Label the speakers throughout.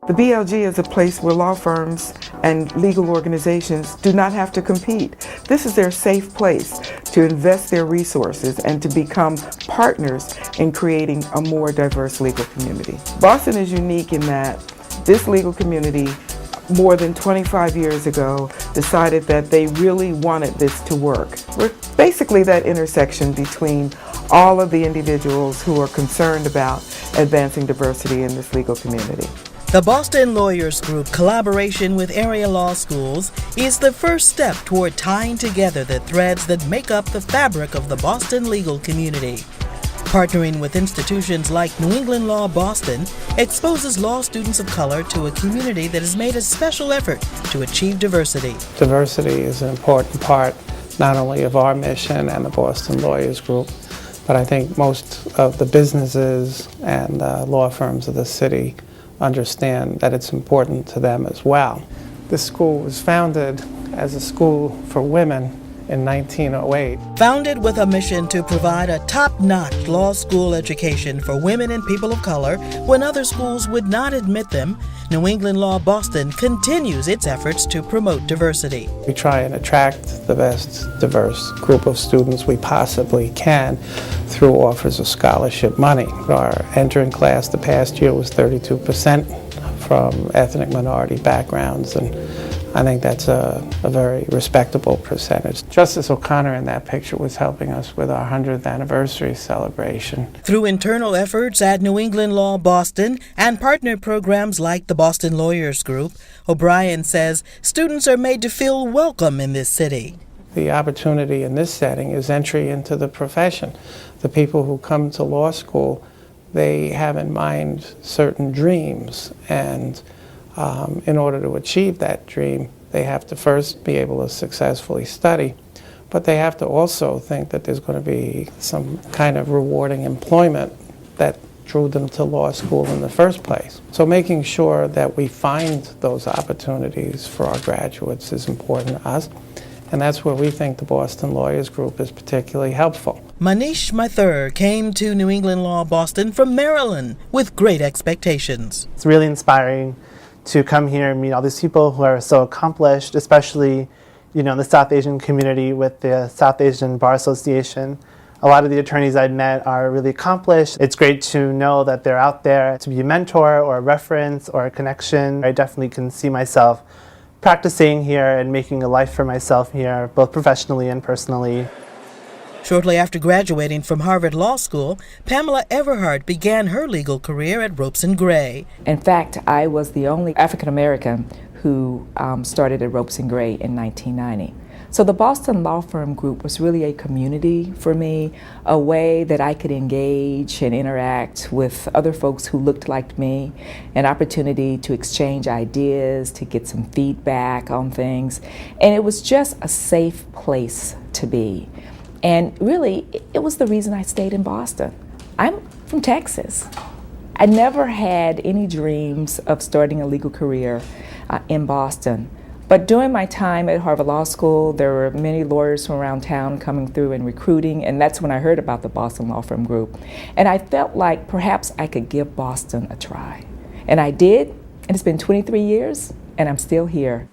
Speaker 1: The BLG is a place where law firms and legal organizations do not have to compete. This is their safe place to invest their resources and to become partners in creating a more diverse legal community. Boston is unique in that this legal community, more than 25 years ago, decided that they really wanted this to work. We're basically that intersection between all of the individuals who are concerned about advancing diversity in this legal community.
Speaker 2: The Boston Lawyers Group collaboration with area law schools is the first step toward tying together the threads that make up the fabric of the Boston legal community. Partnering with institutions like New England Law Boston exposes law students of color to a community that has made a special effort to achieve diversity.
Speaker 3: Diversity is an important part not only of our mission and the Boston Lawyers Group, but I think most of the businesses and law firms of the city understand that it's important to them as well. This school was founded as a school for women in 1908.
Speaker 2: Founded with a mission to provide a top-notch law school education for women and people of color when other schools would not admit them, New England Law Boston continues its efforts to promote diversity.
Speaker 3: We try and attract the best diverse group of students we possibly can through offers of scholarship money. Our entering class the past year was 32% from ethnic minority backgrounds, and I think that's a very respectable percentage. Justice O'Connor in that picture was helping us with our 100th anniversary celebration.
Speaker 2: Through internal efforts at New England Law Boston and partner programs like the Boston Lawyers Group, O'Brien says students are made to feel welcome in this city.
Speaker 3: The opportunity in this setting is entry into the profession. The people who come to law school, they have in mind certain dreams, and in order to achieve that dream, they have to first be able to successfully study, but they have to also think that there's going to be some kind of rewarding employment that drew them to law school in the first place. So making sure that we find those opportunities for our graduates is important to us, and that's where we think the Boston Lawyers Group is particularly helpful.
Speaker 2: Manish Mathur came to New England Law Boston from Maryland with great expectations.
Speaker 4: It's really inspiring to come here and meet all these people who are so accomplished, especially, the South Asian community with the South Asian Bar Association. A lot of the attorneys I've met are really accomplished. It's great to know that they're out there to be a mentor or a reference or a connection. I definitely can see myself practicing here and making a life for myself here, both professionally and personally.
Speaker 2: Shortly after graduating from Harvard Law School, Pamela Everhart began her legal career at Ropes & Gray.
Speaker 5: In fact, I was the only African American who started at Ropes & Gray in 1990. So the Boston Law Firm Group was really a community for me, a way that I could engage and interact with other folks who looked like me, an opportunity to exchange ideas, to get some feedback on things, and it was just a safe place to be. And really, it was the reason I stayed in Boston. I'm from Texas. I never had any dreams of starting a legal career in Boston. But during my time at Harvard Law School, there were many lawyers from around town coming through and recruiting, and that's when I heard about the Boston Law Firm Group. And I felt like perhaps I could give Boston a try. And I did, and it's been 23 years, and I'm still here.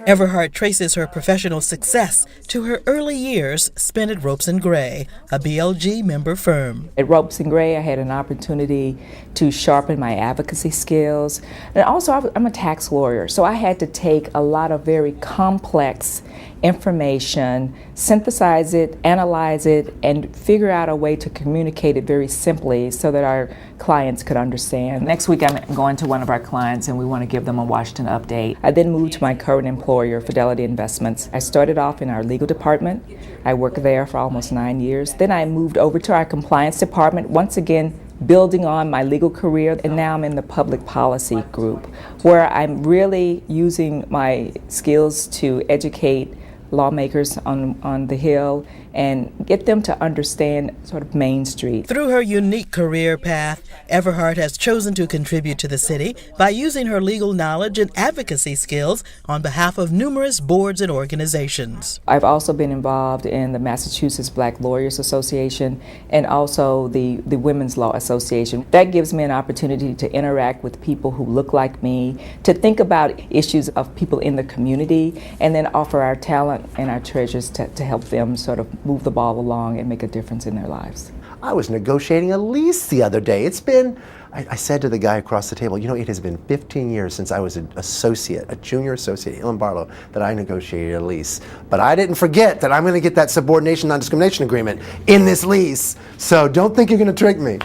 Speaker 2: Everhart traces her professional success to her early years spent at Ropes & Gray, a BLG member firm.
Speaker 5: At Ropes & Gray, I had an opportunity to sharpen my advocacy skills. And also, I'm a tax lawyer, so I had to take a lot of very complex information, synthesize it, analyze it, and figure out a way to communicate it very simply so that our clients could understand. Next week I'm going to one of our clients and we want to give them a Washington update. I then moved to my current employer, Fidelity Investments. I started off in our legal department. I worked there for almost 9 years. Then I moved over to our compliance department, once again building on my legal career, and now I'm in the public policy group, where I'm really using my skills to educate lawmakers on the Hill and get them to understand sort of Main Street.
Speaker 2: Through her unique career path, Everhart has chosen to contribute to the city by using her legal knowledge and advocacy skills on behalf of numerous boards and organizations.
Speaker 5: I've also been involved in the Massachusetts Black Lawyers Association and also the Women's Law Association. That gives me an opportunity to interact with people who look like me, to think about issues of people in the community, and then offer our talent and our treasures to help them sort of move the ball along and make a difference in their lives.
Speaker 6: I was negotiating a lease the other day. It's been, I said to the guy across the table, you know, it has been 15 years since I was an associate, a junior associate at Hill & Barlow, that I negotiated a lease. But I didn't forget that I'm going to get that subordination non-discrimination agreement in this lease. So don't think you're going to trick me.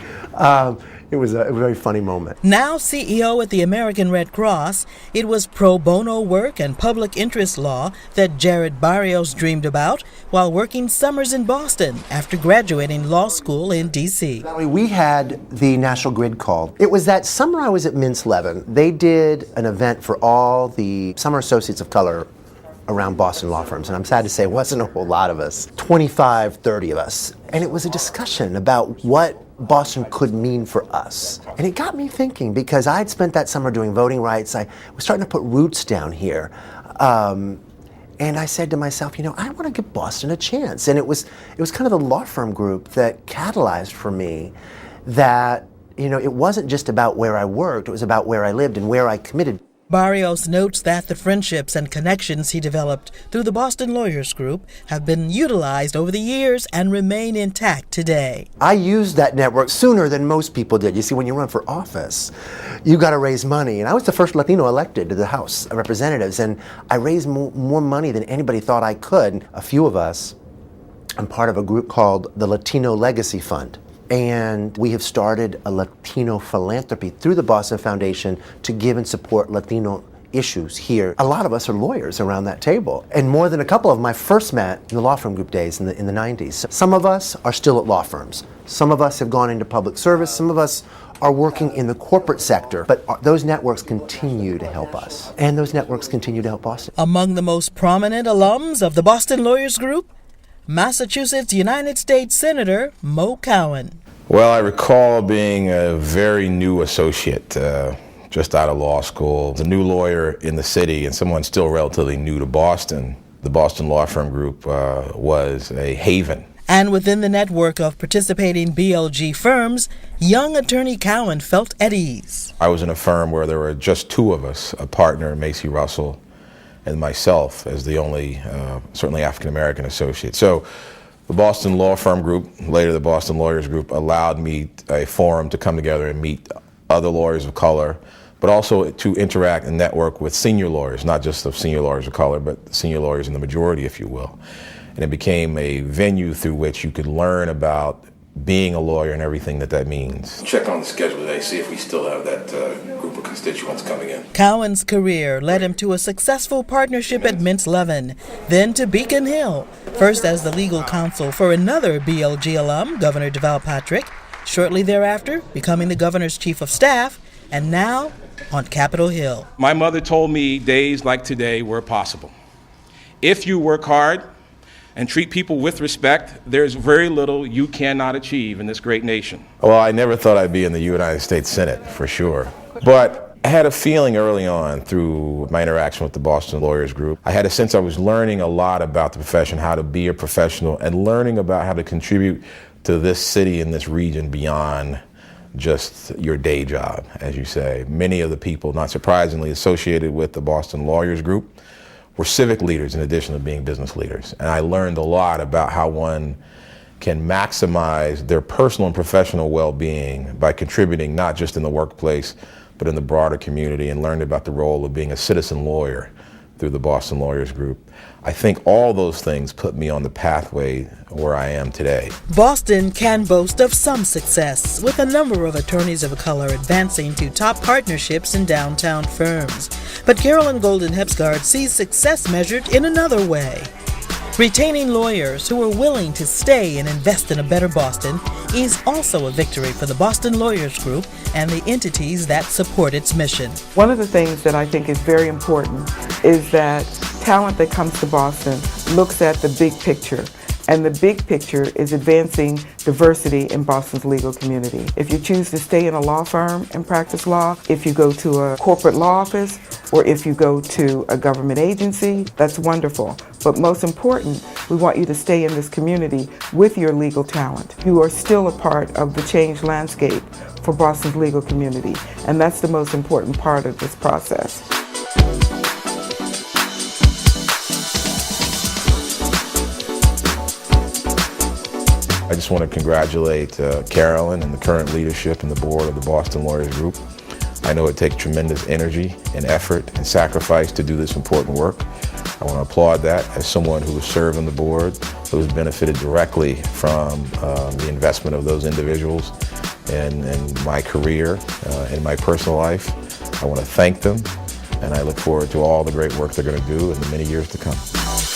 Speaker 6: It was a very funny moment.
Speaker 2: Now CEO at the American Red Cross, it was pro bono work and public interest law that Jared Barrios dreamed about while working summers in Boston after graduating law school in D.C.
Speaker 6: We had the National Grid call. It was that summer I was at Mintz Levin. They did an event for all the summer associates of color around Boston law firms, and I'm sad to say it wasn't a whole lot of us, 25, 30 of us. And it was a discussion about what Boston could mean for us. And it got me thinking, because I'd spent that summer doing voting rights. I was starting to put roots down here. And I said to myself, you know, I want to give Boston a chance. And it was kind of the law firm group that catalyzed for me that, you know, it wasn't just about where I worked, it was about where I lived and where I committed.
Speaker 2: Barrios notes that the friendships and connections he developed through the Boston Lawyers Group have been utilized over the years and remain intact today.
Speaker 6: I used that network sooner than most people did. You see, when you run for office, you got to raise money. And I was the first Latino elected to the House of Representatives, and I raised more money than anybody thought I could. A few of us, I'm part of a group called the Latino Legacy Fund. And we have started a Latino philanthropy through the Boston Foundation to give and support Latino issues here. A lot of us are lawyers around that table. And more than a couple of them I first met in the law firm group days in the 90s. Some of us are still at law firms. Some of us have gone into public service. Some of us are working in the corporate sector. But those networks continue to help us. And those networks continue to help Boston.
Speaker 2: Among the most prominent alums of the Boston Lawyers Group, Massachusetts United States Senator Mo Cowan.
Speaker 7: Well, I recall being a very new associate, just out of law school, a new lawyer in the city and someone still relatively new to Boston. The Boston Law Firm Group was a haven.
Speaker 2: And within the network of participating BLG firms, young attorney Cowan felt at ease.
Speaker 7: I was in a firm where there were just two of us, a partner, Macy Russell, and myself as the only, certainly African-American associate. So the Boston Law Firm Group, later the Boston Lawyers Group, allowed me a forum to come together and meet other lawyers of color, but also to interact and network with senior lawyers, not just the senior lawyers of color, but senior lawyers in the majority, if you will. And it became a venue through which you could learn about being a lawyer and everything that means. Check on the schedule today, see if we still have that group of constituents coming in.
Speaker 2: Cowan's career led him to a successful partnership at Mintz Levin, then to Beacon Hill, first as the legal counsel for another BLG alum, Governor Deval Patrick, shortly thereafter becoming the governor's chief of staff, and now on Capitol Hill.
Speaker 8: My mother told me days like today were possible. If you work hard and treat people with respect, there's very little you cannot achieve in this great nation.
Speaker 7: Well, I never thought I'd be in the United States Senate, for sure. But I had a feeling early on through my interaction with the Boston Lawyers Group, I had a sense I was learning a lot about the profession, how to be a professional, and learning about how to contribute to this city and this region beyond just your day job, as you say. Many of the people, not surprisingly, associated with the Boston Lawyers Group were civic leaders in addition to being business leaders. And I learned a lot about how one can maximize their personal and professional well-being by contributing not just in the workplace, but in the broader community, and learned about the role of being a citizen lawyer through the Boston Lawyers Group. I think all those things put me on the pathway where I am today.
Speaker 2: Boston can boast of some success, with a number of attorneys of color advancing to top partnerships in downtown firms. But Carolyn Golden Hepsgaard sees success measured in another way. Retaining lawyers who are willing to stay and invest in a better Boston is also a victory for the Boston Lawyers Group and the entities that support its mission.
Speaker 1: One of the things that I think is very important is that talent that comes to Boston looks at the big picture. And the big picture is advancing diversity in Boston's legal community. If you choose to stay in a law firm and practice law, if you go to a corporate law office, or if you go to a government agency, that's wonderful. But most important, we want you to stay in this community with your legal talent. You are still a part of the changed landscape for Boston's legal community, and that's the most important part of this process.
Speaker 7: I just want to congratulate Carolyn and the current leadership and the board of the Boston Lawyers Group. I know it takes tremendous energy and effort and sacrifice to do this important work. I want to applaud that as someone who has served on the board, who has benefited directly from the investment of those individuals in my career, in my personal life. I want to thank them, and I look forward to all the great work they're going to do in the many years to come.